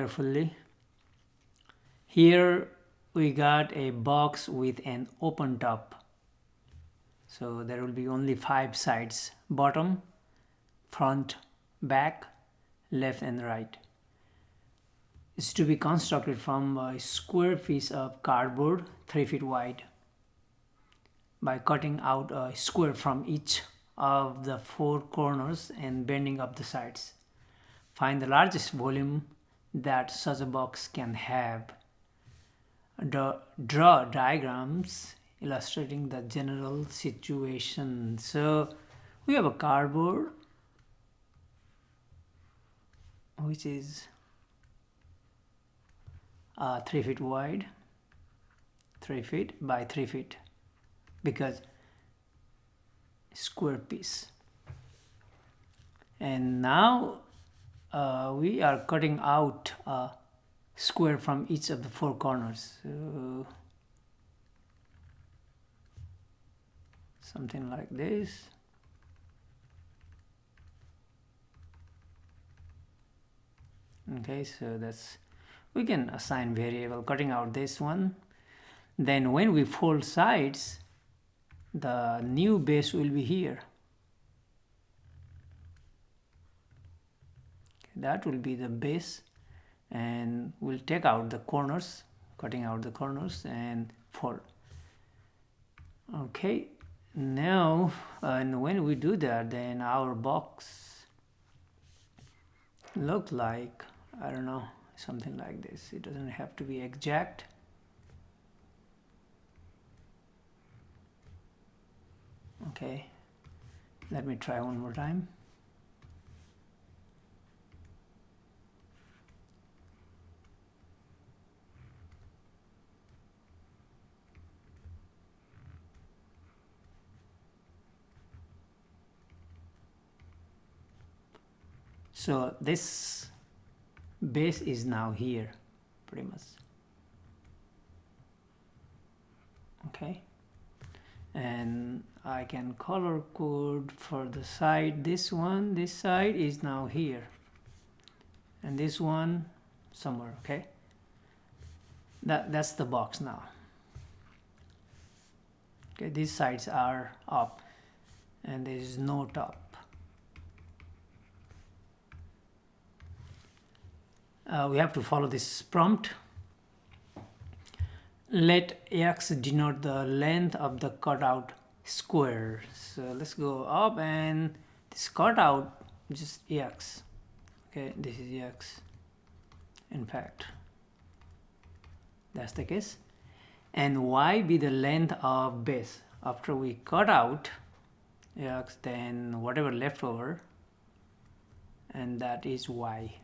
Carefully. Here we got a box with an open top. So there will be only 5 sides: bottom, front, back, left and right. It's to be constructed from a square piece of cardboard 3 feet wide by cutting out a square from each of the 4 corners and bending up the sides. Find the largest volume that such a box can have. Draw diagrams illustrating the general situation. So we have a cardboard which is 3 feet wide, 3 feet by 3 feet, because square piece. And now we are cutting out a square from each of the 4 corners. So something like this. Okay, so we can assign variable cutting out this one. Then when we fold sides, the new base will be here. That will be the base, and we'll take out the corners, cutting out the corners and fold. Okay, now and when we do that, then our box look like, I don't know, something like this. It doesn't have to be exact. Okay, let me try one more time. So this base is now here, pretty much. Okay, and I can color code for the side. This side is now here, and this one somewhere. Okay, that's the box now. Okay, these sides are up and there is no top. We have to follow this prompt. Let x denote the length of the cutout square. So let's go up, and this cutout just x. Okay, this is x. In fact, that's the case. And y be the length of base. After we cut out x, then whatever left over, and that is y.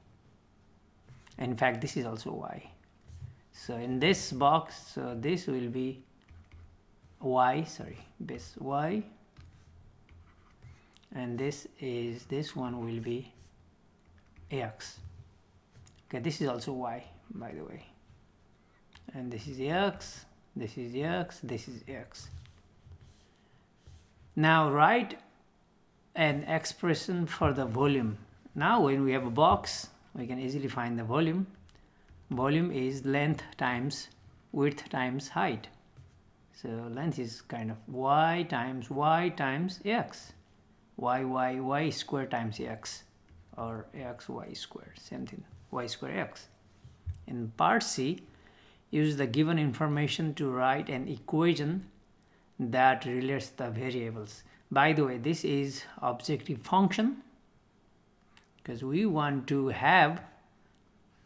In fact, this is also y. So in this box, so this will be y, base y, and this one will be x. Okay, this is also y, by the way, and this is x, this is x, this is x. Now write an expression for the volume. Now when we have a box, we can easily find the volume. Volume is length times width times height. So length is kind of y times x. Y square times x, or x y square, same thing, y square x. In part C, use the given information to write an equation that relates the variables. By the way, this is objective function, because we want to have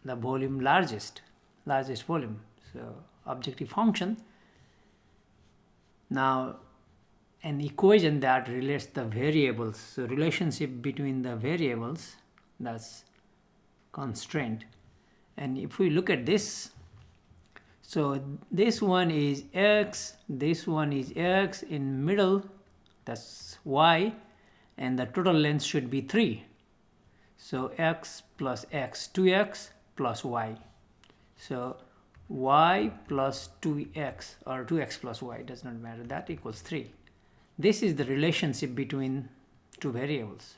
the volume largest volume. So objective function. Now an equation that relates the variables. So relationship between the variables, that's constraint. And if we look at this, so this one is x, this one is x, in middle that's y, and the total length should be 3. So x plus x, 2x plus y. So y plus 2x, or 2x plus y, does not matter, that equals 3. This is the relationship between two variables.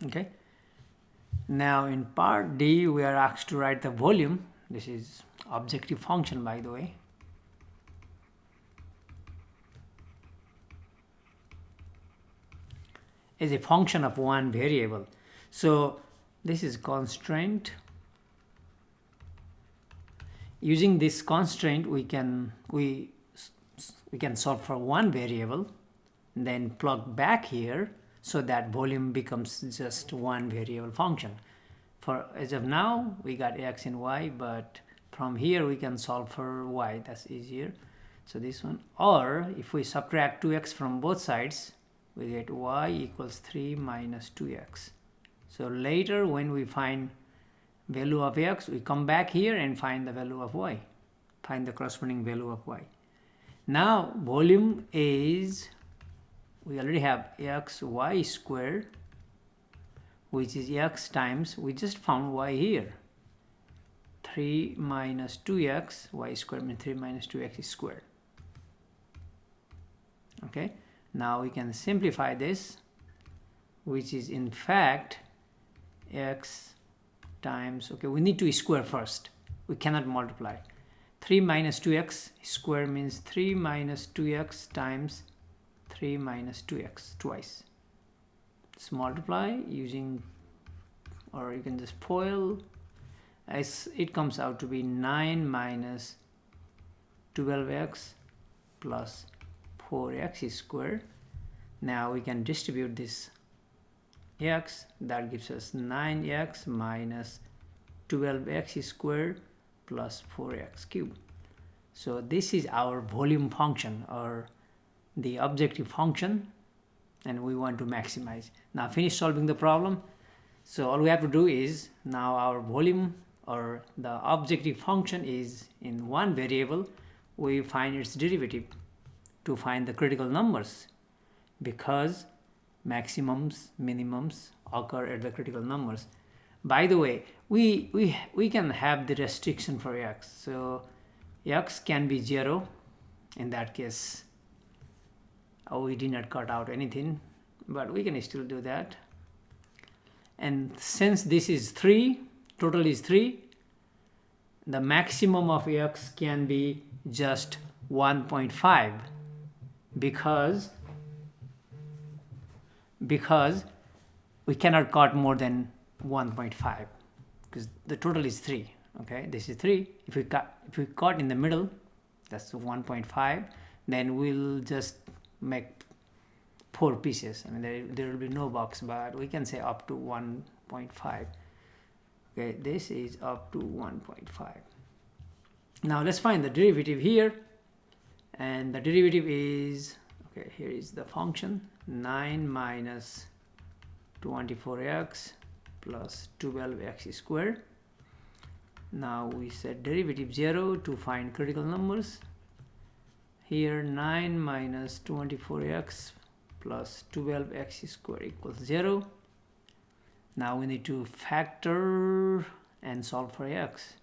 Okay, Now in part D, we are asked to write the volume. This is objective function, by the way. Is a function of one variable. So this is constraint. Using this constraint, we can solve for one variable, then plug back here so that volume becomes just one variable function. For as of now, we got x and y, but from here we can solve for y. That's easier. So this one, or if we subtract 2x from both sides, we get y equals 3 minus 2x. So later when we find value of x, we come back here and find the value of y, find the corresponding value of y. Now volume is, we already have x y squared, which is x times, we just found y here, 3 minus 2x, y squared means 3 minus 2x squared. Okay, now we can simplify this, which is in fact x times, okay, we need to square first, we cannot multiply. 3 minus 2x square means 3 minus 2x times 3 minus 2x twice. Let's multiply using, or you can just FOIL, as it comes out to be 9 minus 12x plus 4x squared. Now we can distribute this x, that gives us 9x minus 12x squared plus 4x cubed. So this is our volume function, or the objective function, and we want to maximize. Now finish solving the problem. So all we have to do is, now our volume or the objective function is in one variable, we find its derivative to find the critical numbers, because maximums, minimums occur at the critical numbers. By the way, we can have the restriction for x. So x can be 0. In that case, we did not cut out anything, but we can still do that. And since this is 3, total is 3, the maximum of x can be just 1.5, because we cannot cut more than 1.5, because the total is 3. Okay, this is 3. If we cut in the middle, that's 1.5, then we'll just make 4 pieces. I mean, there will be no box, but we can say up to 1.5. Okay, this is up to 1.5. Now let's find the derivative here, and the derivative is, okay, here is the function, 9 minus 24x plus 12x squared. Now we set derivative 0 to find critical numbers. Here 9 minus 24x plus 12x squared equals 0. Now we need to factor and solve for x.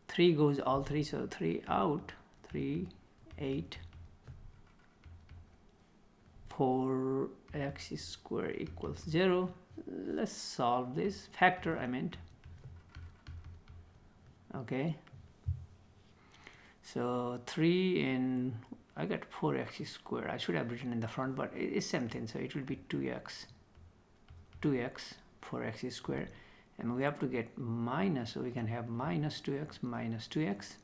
3 goes all 3, so 3 out, 3, 8, 4x squared equals 0. Let's solve this, factor I meant. Okay, so 3 and I got 4x squared. I should have written in the front, but it's same thing, so it will be 2x, 4x squared, and we have to get minus, so we can have minus 2x.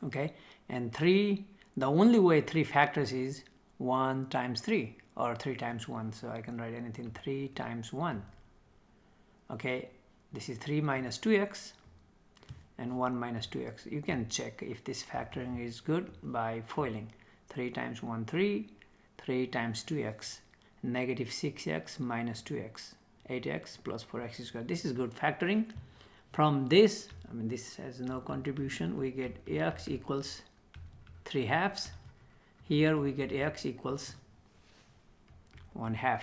Okay, and 3, the only way 3 factors is 1 times 3, or 3 times 1, so I can write anything 3 times 1. Okay, this is 3 minus 2x and 1 minus 2x. You can check if this factoring is good by foiling. 3 times 1, 3, 3 times 2x, negative 6x minus 2x, 8x plus 4x squared. This is good factoring. From this, I mean, this has no contribution, we get ax equals 3 halves. Here we get ax equals 1 half.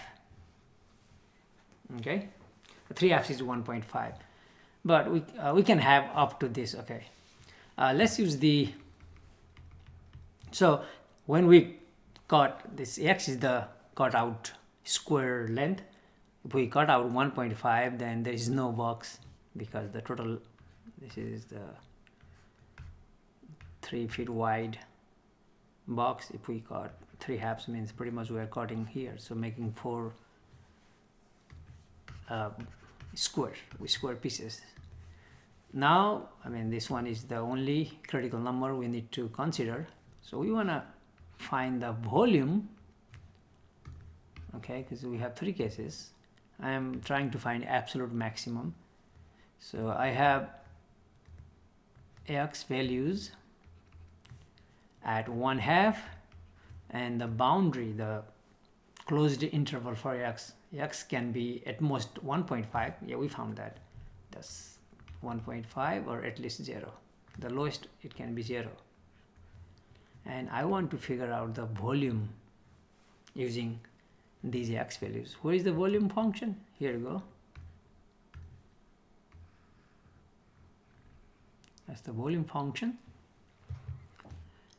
Okay, 3 halves is 1.5, but we can have up to this. Okay, let's use the, so when we cut this, x is the cut out square length, If we cut out 1.5, then there is no box, because the total, this is the 3 feet wide box. If we cut 3 halves, means pretty much we are cutting here, so making 4 square pieces. Now, I mean, this one is the only critical number we need to consider. So we want to find the volume, okay, because we have 3 cases. I am trying to find absolute maximum. So I have x values at 1/2, and the boundary, the closed interval for x can be at most 1.5. Yeah, we found that. That's 1.5 or at least 0. The lowest it can be 0. And I want to figure out the volume using these x values. Where is the volume function? Here you go. That's the volume function.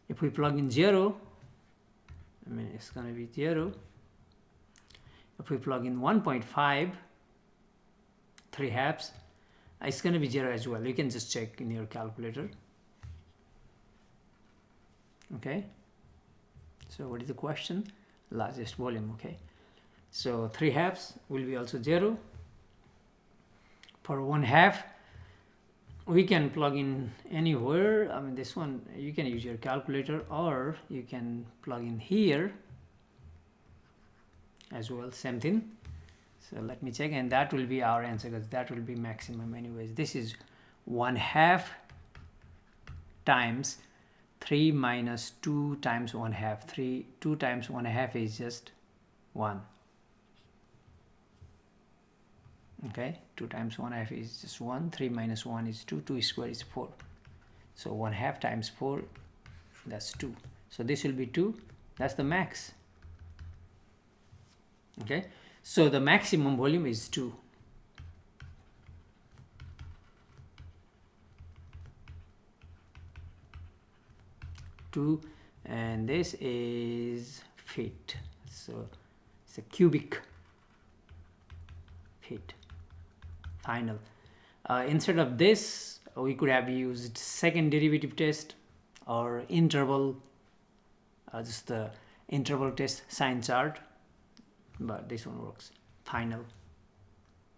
If we plug in 0, I mean, it's going to be 0. If we plug in 1.5, 3 halves, it's going to be 0 as well. You can just check in your calculator. Okay. So what is the question? Largest volume. Okay. So 3 halves will be also 0. For 1/2, we can plug in anywhere. I mean, this one, you can use your calculator, or you can plug in here as well, same thing. So let me check, and that will be our answer, because that will be maximum anyways. This is 1/2 times 3 minus 2 times 1/2. 2 times 1/2 is just 1. Okay, 2 times 1/2 is just 1. 3 minus 1 is 2. 2 squared is 4. So 1/2 times 4, that's 2. So this will be 2. That's the max. Okay, so the maximum volume is 2. And this is feet. So it's a cubic feet. Final. Instead of this, we could have used second derivative test or interval, just the interval test sign chart, but this one works. Final.